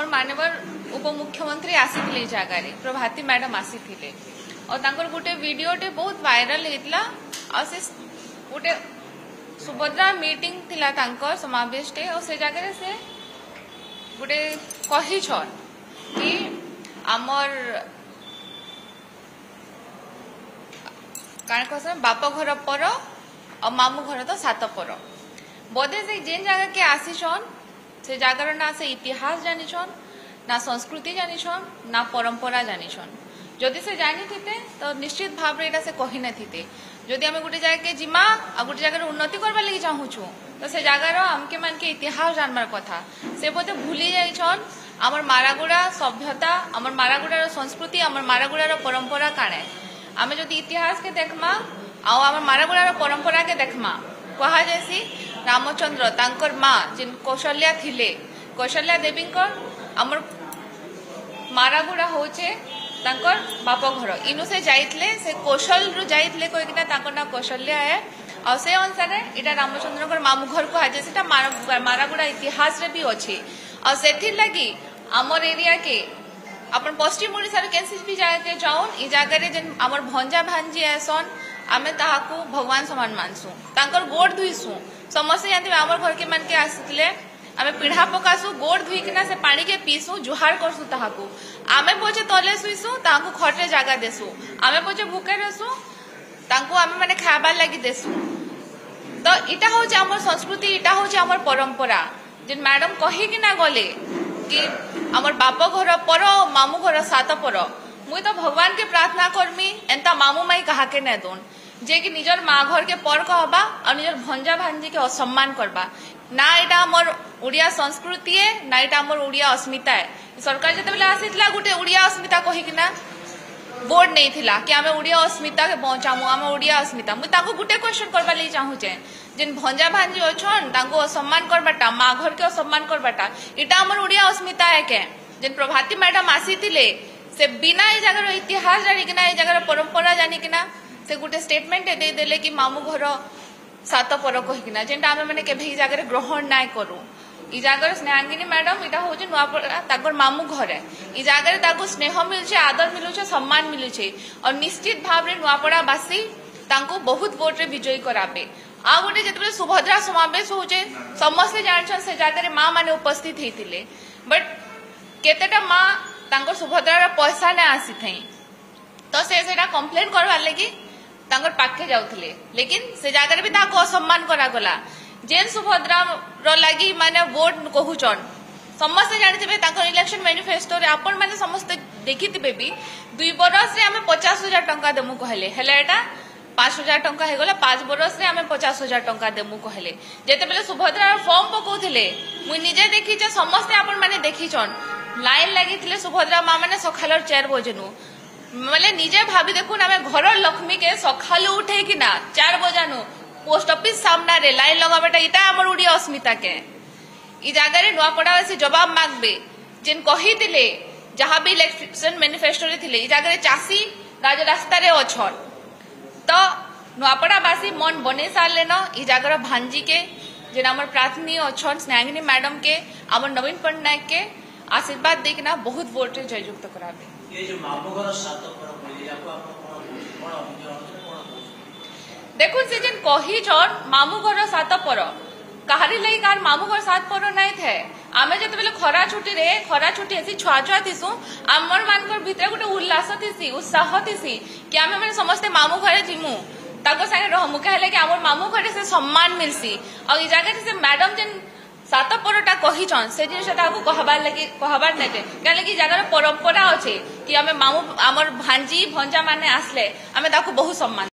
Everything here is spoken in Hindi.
आमर मानवर उपमुख्यमंत्री आसी जगार प्रभाती मैडम आसी और गोटे वीडियोटे बहुत वायरल होता गोटे सुभद्रा मीटिंग थिला तांकर समावेश टे और से जगह से गोटे कही कि आमर काण कह बाप घर पर और मामू घर तो सात पर बोधे से जेन जगह के आसीछन से जगार ना से इतिहास जानिछन ना संस्कृति जानिछन ना परंपरा जानिछन जदि से जानी थीते तो निश्चित भाव रे से कही न थीते जदि आम गोटे जगह के जिमा आ गोटे जगह उन्नति करवा लगी चाहूँ तो से जगार आमके मान के इतिहास जानवर कथा से बोधे भूली जाइछन आमर मारागुड़ा सभ्यता आमर मारागुड़ार संस्कृति आमर मारागुड़ार परंपरा काणे आमे जदि इतिहास के देखमा आमर मारागुड़ार परंपरा के देखमा कहा जैसी रामचंद्र तांकर माँ जिन कौशल्या थिले कौशल्या देवी आमर मारागुड़ा होचे तांकर बाप घर इनु से जाइतले से कौशल रु जाइतले कोइकिना तांकर ना कौशल्या है और से अनुसार इटा रामचंद्र मामू घर को आज सेटा मारागुड़ा इतिहास रे भी अच्छे और सेथिर लगी आमर एरिया के अपन पश्चिम ओडिशा रे केनसी भी जाके जाउन ई जगह रे जेन आमर भंजा भांजी आसन आमे ताहाकू भगवान समान मानसु तांकर गोड़ धुईसु समस्त जानते आमर घर के मन के आसितले आमे पीढ़ा पकासु गोड़ धुईकिना से पानी के पीसु जुहार करसु ताहाकू आमे बोचे तले सुइसु ताहाकू खटरे जागा देसु आमे बोचे भूखे रहसु तांकू आमे माने खाबार लागि देसु तो इटा होचे आमर संस्कृति इटा होचे आमर परंपरा जेन मैडम कही कि ना गले कि आमर बाप घर पर मामू घर सात पर मुई तो भगवान के प्रार्थना करमी एंता मामू माई कहा के न दोन जे कि निजर माँ घर के पर कहबा और निजर भंजा भांजी के असम्मान करबा ना एटा आमर उड़िया संस्कृति है ना एटा आमर उड़िया अस्मिता है सरकार जते बेला आसीतला गुटे उड़िया अस्मिता कही कि ना बोर्ड नहीं थिला कि आमे उड़िया अस्मिता के पहुंचामु आमे उड़िया अस्मिता मुई ताको गुटे क्वेश्चन करबा ले चाहू छे जिन भंजा भांजी अछन ताको असम्मान करबाटा माँ घर के असम्मान करबाटा इटा आमर उड़िया अस्मिता है के जिन प्रभाती मैडम आसीतिले से बिना ए जगह इतिहास जानी कि ना ए जगह परंपरा जानी कि ना से गोटे स्टेटमेंट दे देले कि मामू घर सात पर कहीकिना जेनटा आमे माने केभे ई जगह ग्रहण नाय करू ई जगह स्नेहांगिनी मैडम इटा होचे नुआपड़ा ताकर मामू घर है ई जगह ताको स्नेह मिलुचे आदर मिलुचे सम्मान मिलुचे और निश्चित भाव रे नुआपड़ा बासी तांको बहुत वोट रे विजयी कराबे आ गोटे जेतबे सुभद्रा समावेश होचे समस्त जानछन से जगह माँ माने उपस्थित हेतिले बट केतेटा माँ तांकर सुभद्रा पैसा ने आसी थई तो सेटा कंप्लेन करवा लगी तांकर पाखे जाउथिले लेकिन से जगह भी ताको असम्मान करा गला जेन सुभद्रा रो लगी माने वोट कहूचन समस्त जानिथिबे तांकर इलेक्शन मैनिफेस्टो रे आपण माने समस्त देखिथिबे भी 2 बरस रे हमें 50,000 टंका देमु कहले हेले एटा 5,000 टंका हे गला 5 बरस रे हमें 50,000 टंका देमु कहले जेते बेले सुभद्रा फॉर्म पकोथिले मुई निजे देखि जे समस्त आपण माने देखिचन लाइन लगी सुभद्रा माँ मैंने सकाल 4 बजेनु मतलब निजे भाभी देखुन आम घर लक्ष्मी के सकाल उठे कि ना 4 बजानु पोस्ट ऑफिस सामना रे लाइन लगाबेटा इटा आमर उड़िया अस्मिता के ई जगह नुआपड़ा से जवाब मांगबे जेन कही दिले जहाँ भी इलेक्शन मैनिफेस्टो रे थिले ई जगह चासी राज रास्ता रे अछन तो नुआपड़ा बासी मन बने सारले न ई जगह भांजी के जेन आमर प्रार्थनी अछन स्नेहांगिनी मैडम के आमर नवीन पटनायक के आशीर्वाद देखना बहुत वोट रे जययुक्त कराबे ये जो मामू घर सात पर बोली जाको आपण देखुन से जेन कही जन मामू घर सात पर काहारी लई कार मामू घर सात पर नहीं थे आमे जते बेले खरा छुट्टी हेसी छुआ छुआ थिसु आमर मानकर भितर गोटे उल्लास थिसी उत्साह थिसी कि आमे माने समस्त मामू घरे जिमु ताको संगे रहमु कहले कि आमर मामू घरे से सम्मान मिलसी और ई जगह से मैडम जेन सात परटा कहीचन से जिनटा कहबार नहीं कहीं जगह परंपरा अच्छे कि आम मामू आमर भांजी भंजा माने आसले आमे ताको बहुत सम्मान